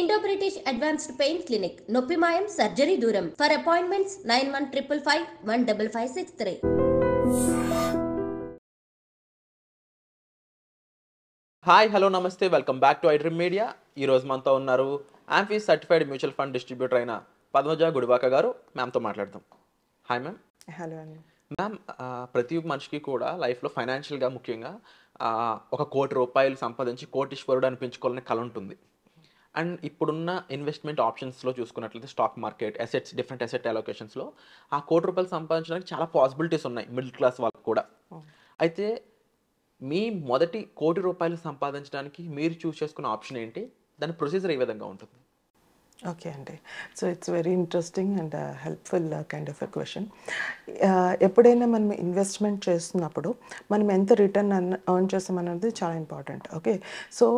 Indo British advanced pain clinic నొప్పి మాయం surgery దూరం ఫర్ అపాయింట్మెంట్స్ 9155515563. హాయ్ హలో నమస్తే welcome back to iDream media. ఈరోజు మనతో ఉన్నారు amphi certified mutual fund distributor అయిన పద్మజ గుడివాక గారు. మ్యామ్తో మాట్లాడదాం. Hi ma'am. హలో అండి. మ్యామ్, ప్రతి మనిషికి కూడా లైఫ్లో ఫైనాన్షియల్గా ముఖ్యంగా ఒక ₹1,00,00,000 సంపాదించి కోటీశ్వరుడు అనిపించుకోవాలనే కల ఉంటుంది. అండ్ ఇప్పుడున్న ఇన్వెస్ట్మెంట్ ఆప్షన్స్లో చూసుకున్నట్లయితే stock market assets different asset అలొకేషన్స్లో ఆ ₹1,00,00,000 సంపాదించడానికి చాలా పాసిబిలిటీస్ ఉన్నాయి మిడిల్ క్లాస్ వాళ్ళకి కూడా. అయితే మీ మొదటి ₹1,00,00,000 సంపాదించడానికి మీరు చూస్ చేసుకున్న ఆప్షన్ ఏంటి? దాని ప్రొసీజర్ ఏ విధంగా ఉంటుంది? ఓకే అండి. So it's very interesting and helpful kind of a question. ఎప్పుడైనా మనం ఇన్వెస్ట్మెంట్ చేస్తున్నప్పుడు మనం ఎంత రిటర్న్ ఎర్న్ చేస్తామన్నది చాలా ఇంపార్టెంట్. ఓకే, సో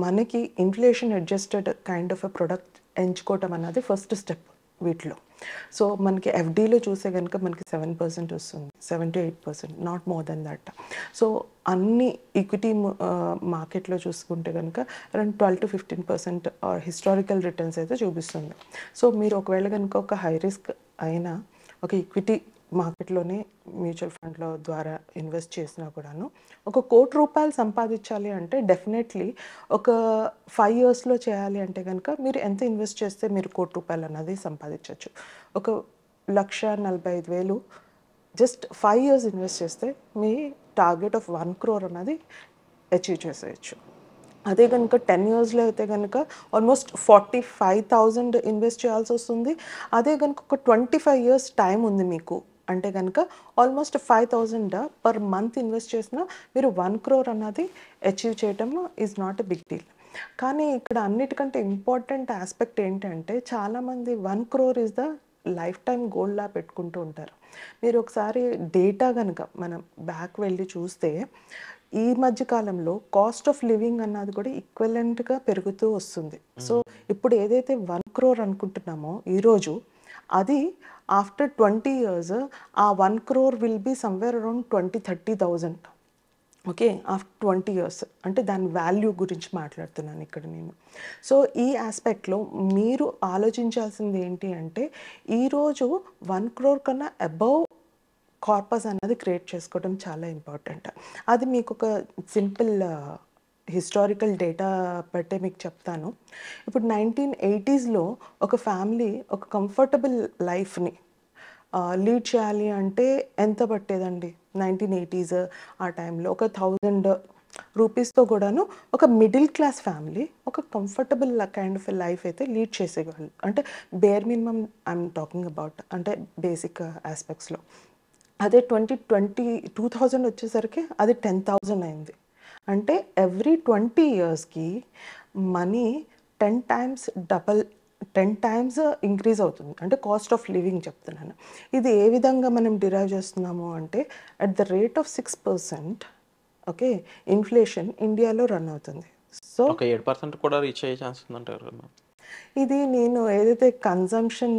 మనకి inflation adjusted kind of a product ఎంచుకోవటం అన్నది ఫస్ట్ స్టెప్ వీటిలో. సో మనకి ఎఫ్డీలో చూసే కనుక మనకి 7% వస్తుంది, 7 to 8%, not more than that. So అన్ని ఈక్విటీ మార్కెట్లో చూసుకుంటే కనుక అరౌండ్ 12 to 15% హిస్టారికల్ రిటర్న్స్ అయితే చూపిస్తుంది. సో మీరు ఒకవేళ కనుక ఒక హై రిస్క్ అయినా ఒక ఈక్విటీ మార్కెట్లోనే మ్యూచువల్ ఫండ్ల ద్వారా ఇన్వెస్ట్ చేసినా కూడాను ఒక ₹1,00,00,000 సంపాదించాలి అంటే డెఫినెట్లీ ఒక 5 yearsలో చేయాలి అంటే కనుక మీరు ఎంత ఇన్వెస్ట్ చేస్తే మీరు ₹1,00,00,000 అన్నది సంపాదించవచ్చు. ఒక 1,45,000 జస్ట్ 5 years ఇన్వెస్ట్ చేస్తే మీ టార్గెట్ ఆఫ్ 1 crore అన్నది అచీవ్ చేసేయచ్చు. అదే కనుక 10 yearsలో అయితే కనుక ఆల్మోస్ట్ 45,000 ఇన్వెస్ట్ చేయాల్సి వస్తుంది. అదే కనుక ఒక 25 years టైం ఉంది మీకు అంటే కనుక ఆల్మోస్ట్ 5,000 పర్ మంత్ ఇన్వెస్ట్ చేసినా మీరు 1 crore అన్నది అచీవ్ చేయటం is not a big deal. కానీ ఇక్కడ అన్నిటికంటే ఇంపార్టెంట్ ఆస్పెక్ట్ ఏంటంటే చాలామంది 1 crore is the life time గోల్లా పెట్టుకుంటూ ఉంటారు. మీరు ఒకసారి డేటా కనుక మనం బ్యాక్ వెళ్ళి చూస్తే ఈ మధ్య కాలంలో కాస్ట్ ఆఫ్ లివింగ్ అన్నది కూడా ఈక్వలెంట్గా పెరుగుతూ వస్తుంది. సో ఇప్పుడు ఏదైతే 1 crore అనుకుంటున్నామో ఈరోజు అది ఆఫ్టర్ 20 years ఆ 1 crore will be somewhere around 20-30,000. Okay, after 20 years అంటే దాని వాల్యూ గురించి మాట్లాడుతున్నాను ఇక్కడ నేను. సో ఈ ఆస్పెక్ట్లో మీరు ఆలోచించాల్సింది ఏంటి అంటే ఈరోజు 1 crore కన్నా అబౌవ్ కార్పస్ అన్నది క్రియేట్ చేసుకోవడం చాలా ఇంపార్టెంట్. అది మీకు ఒక సింపుల్ హిస్టారికల్ డేటా బట్టే మీకు చెప్తాను. ఇప్పుడు 1980sలో ఒక ఫ్యామిలీ ఒక కంఫర్టబుల్ లైఫ్ని లీడ్ చేయాలి అంటే ఎంత పట్టేదండి? 1980s ఆ టైంలో ఒక ₹1,000 కూడాను ఒక మిడిల్ క్లాస్ ఫ్యామిలీ ఒక కంఫర్టబుల్ కైండ్ ఆఫ్ లైఫ్ అయితే లీడ్ చేసేవాళ్ళు. అంటే bare minimum I'm talking about, అంటే బేసిక్ ఆస్పెక్ట్స్లో. అదే 2020 వచ్చేసరికి అది 10,000 అయింది. అంటే ఎవ్రీ 20 yearsకి money 10 times double 10 times increase అవుతుంది. అంటే కాస్ట్ ఆఫ్ లివింగ్ చెప్తున్నాను. ఇది ఏ విధంగా మనం డిరైవ్ చేస్తున్నాము అంటే at the rate of 6%. Okay, inflation ఇండియాలో రన్ అవుతుంది. సో ఒక 7% కూడా రీచ్ అయ్యే ఛాన్స్ ఉందంటారు. ఇది నేను ఏదైతే కన్జంప్షన్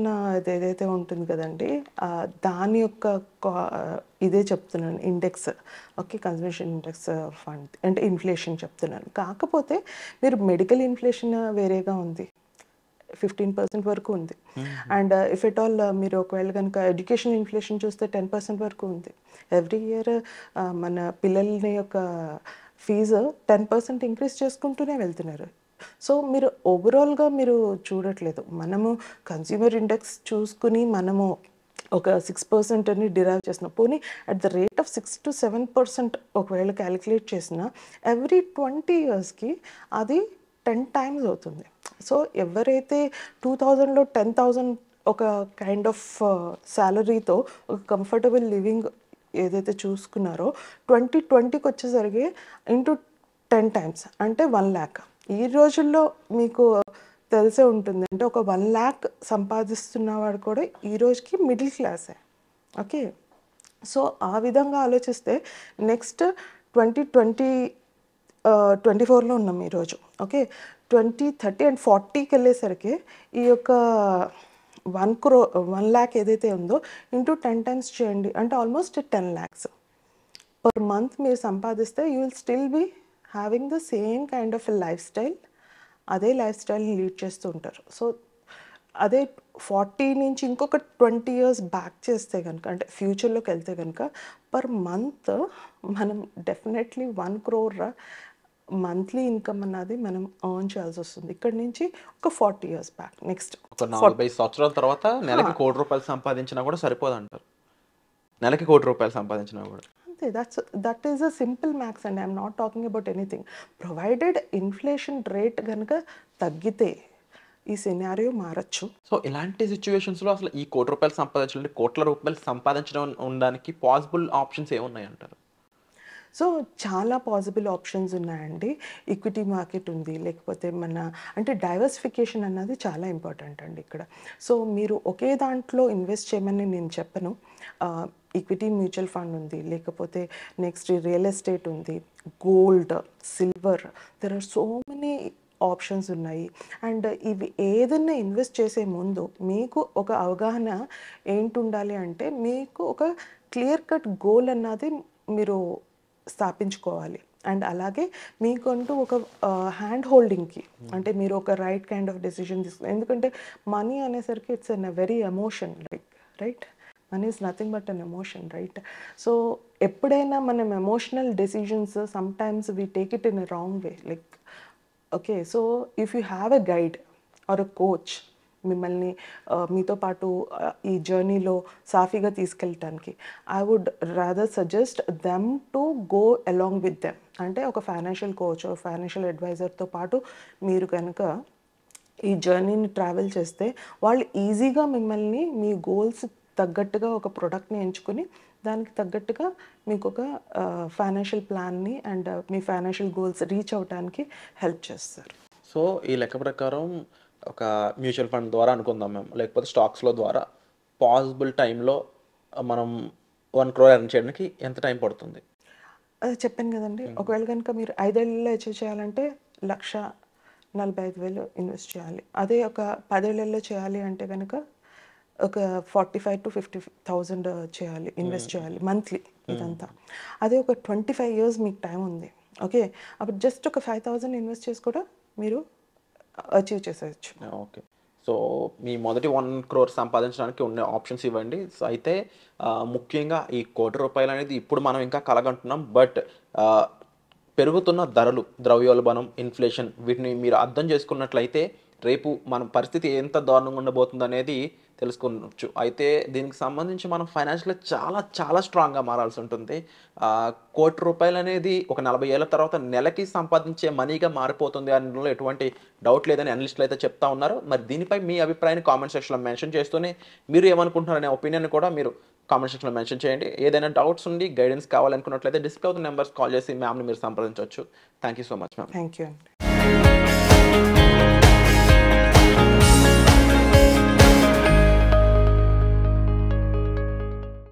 ఏదైతే ఉంటుంది కదండి దాని యొక్క ఇదే చెప్తున్నాను index. Okay, consumption index fund అంటే ఇన్ఫ్లేషన్ చెప్తున్నాను. కాకపోతే మీరు మెడికల్ ఇన్ఫ్లేషన్ వేరేగా ఉంది, 15% వరకు ఉంది. అండ్ ఇఫ్ ఎట్ ఆల్ మీరు ఒకవేళ కనుక ఎడ్యుకేషన్ ఇన్ఫ్లేషన్ చూస్తే 10% వరకు ఉంది. ఎవ్రీ ఇయర్ మన పిల్లల్ని యొక్క ఫీజు 10% ఇంక్రీజ్ చేసుకుంటూనే వెళ్తున్నారు. సో మీరు ఓవరాల్గా మీరు చూడట్లేదు. మనము కన్స్యూమర్ ఇండెక్స్ చూసుకుని మనము ఒక 6% అని డిరైవ్ చేసిన పోనీ at the rate of 6 to 7% ఒకవేళ క్యాలిక్యులేట్ చేసిన ఎవ్రీ 20 yearsకి అది 10 times అవుతుంది. సో ఎవరైతే 2000లో 10,000 ఒక కైండ్ ఆఫ్ శాలరీతో ఒక కంఫర్టబుల్ లివింగ్ ఏదైతే చూసుకున్నారో 2020కి వచ్చేసరికి ఇంటూ 10 times అంటే 1 lakh. ఈ రోజుల్లో మీకు తెలిసే ఉంటుంది, అంటే ఒక 1 lakh సంపాదిస్తున్నవాడు కూడా ఈ రోజుకి మిడిల్ క్లాసే. ఓకే, సో ఆ విధంగా ఆలోచిస్తే నెక్స్ట్ 2024లో ఉన్నాం ఈరోజు. ఓకే, 2030 and 40కి వెళ్ళేసరికి ఈ యొక్క 1 lakh ఏదైతే ఉందో ఇంటూ 10 times చేయండి అంటే ఆల్మోస్ట్ 10 lakhs పర్ మంత్ మీరు సంపాదిస్తే you will still be having the same kind of a lifestyle అదే లైఫ్ స్టైల్ని లీడ్ చేస్తూ ఉంటారు. సో అదే 40 నుంచి ఇంకొక 20 ఇయర్స్ బ్యాక్ చేస్తే కనుక, అంటే ఫ్యూచర్లోకి వెళ్తే కనుక, పర్ మంత్ మనం డెఫినెట్లీ 1 crore మంత్లీ ఇన్కమ్ అన్నది మనం ఎర్న్ చేయాల్సి వస్తుంది ఇక్కడ నుంచి ఒక 40 ఇయర్స్ బ్యాక్. నెక్స్ట్ ఒక 45 సంవత్సరాల తర్వాత నెలకి ₹1,00,00,000 సంపాదించినా కూడా సరిపోదంటారు. నెలకి ₹1,00,00,000 సంపాదించినా కూడా. అంతే, that is a simple maths and I'm not talking about anything. Provided inflation rate కనుక తగ్గితే ఈ సినారియో మారచ్చు. సో ఇలాంటి సిచ్యువేషన్స్లో అసలు ఈ ₹1,00,00,000 సంపాదించాలంటే ₹1,00,00,000 సంపాదించడం ఉండడానికి పాసిబుల్ ఆప్షన్స్ ఏమున్నాయి అంటారు? సో చాలా పాసిబుల్ ఆప్షన్స్ ఉన్నాయండి. ఈక్విటీ మార్కెట్ ఉంది, లేకపోతే అంటే డైవర్సిఫికేషన్ అన్నది చాలా ఇంపార్టెంట్ అండి ఇక్కడ. సో మీరు ఒకే దాంట్లో ఇన్వెస్ట్ చేయమని నేను చెప్పను. ఈక్విటీ మ్యూచువల్ ఫండ్ ఉంది, లేకపోతే నెక్స్ట్ రియల్ ఎస్టేట్ ఉంది, gold, silver, there are so many options ఉన్నాయి. అండ్ ఇవి ఏదైనా ఇన్వెస్ట్ చేసే ముందు మీకు ఒక అవగాహన ఏంటి ఉండాలి అంటే, మీకు ఒక క్లియర్ కట్ గోల్ అన్నది మీరు స్థాపించుకోవాలి. అండ్ అలాగే మీకంటూ ఒక హ్యాండ్ హోల్డింగ్కి, అంటే మీరు ఒక రైట్ కైండ్ ఆఫ్ డెసిషన్ తీసుకుని, ఎందుకంటే మనీ అనేసరికి it's an very emotion, right? Money is nothing but an emotion, right? So ఎప్పుడైనా మనం emotional decisions sometimes we take it in a wrong way. Like okay, so if you have a guide or a coach మిమ్మల్ని మీతో పాటు ఈ జర్నీలో సాఫీగా తీసుకెళ్ళటానికి, I would rather suggest them to go along with them. అంటే ఒక financial coach, financial అడ్వైజర్తో పాటు మీరు కనుక ఈ జర్నీని ట్రావెల్ చేస్తే, వాళ్ళు ఈజీగా మిమ్మల్ని మీ గోల్స్ తగ్గట్టుగా ఒక ప్రోడక్ట్ని ఎంచుకొని దానికి తగ్గట్టుగా మీకు ఒక ఫైనాన్షియల్ ప్లాన్ని అండ్ మీ ఫైనాన్షియల్ గోల్స్ రీచ్ అవ్వడానికి హెల్ప్ చేస్తారు. సో ఈ లెక్క ప్రకారం ఒక మ్యూచువల్ ఫండ్ ద్వారా అనుకుందాం మేము, లేకపోతే స్టాక్స్లో ద్వారా పాసిబుల్ టైంలో మనం 1 crore ఎర్న్ చేయడానికి ఎంత టైం పడుతుంది? అది చెప్పాను కదండి. ఒకవేళ కనుక మీరు 5 ఏళ్ళలో అచీవ్ చేయాలంటే 1,45,000 ఇన్వెస్ట్ చేయాలి. అదే ఒక 10 ఏళ్ళలో చేయాలి అంటే కనుక ఒక 45,000 to 50,000 చేయాలి, ఇన్వెస్ట్ చేయాలి మంత్లీ ఇదంతా. అదే ఒక 25 years మీకు టైం ఉంది, ఓకే, అప్పుడు జస్ట్ ఒక 5,000 ఇన్వెస్ట్ చేసి కూడా మీరు అచీవ్ చేసేయచ్చు. ఓకే, సో మీ మొదటి 1 crore సంపాదించడానికి ఉండే ఆప్షన్స్ ఇవ్వండి. సో అయితే ముఖ్యంగా ఈ ₹1,00,00,000 అనేది ఇప్పుడు మనం ఇంకా కలగంటున్నాం, బట్ పెరుగుతున్న ధరలు, ద్రవ్యోల్బణం, ఇన్ఫ్లేషన్, వీటిని మీరు అర్థం చేసుకున్నట్లయితే రేపు మన పరిస్థితి ఎంత దారుణంగా ఉండబోతుంది అనేది తెలుసుకోవచ్చు. అయితే దీనికి సంబంధించి మనం ఫైనాన్షియల్గా చాలా చాలా స్ట్రాంగ్గా మారాల్సి ఉంటుంది. ₹1,00,00,000 అనేది ఒక 40 ఏళ్ళ తర్వాత నెలకి సంపాదించే మనీగా మారిపోతుంది అనడంలో ఎటువంటి డౌట్ లేదని అనలిస్టులు అయితే చెప్తా ఉన్నారు. మరి దీనిపై మీ అభిప్రాయాన్ని కామెంట్ సెక్షన్లో మెన్షన్ చేస్తూనే మీరు ఏమనుకుంటున్నారనే ఒపీనియన్ కూడా మీరు కామెంట్ సెక్షన్లో మెన్షన్ చేయండి. ఏదైనా డౌట్స్ ఉండి గైడెన్స్ కావాలనుకున్నట్లయితే డిస్ప్లే అవుతున్న నెంబర్స్ కాల్ చేసి మ్యామ్ని మీరు సంప్రదించవచ్చు. Thank you so much ma'am. Thank you అండి.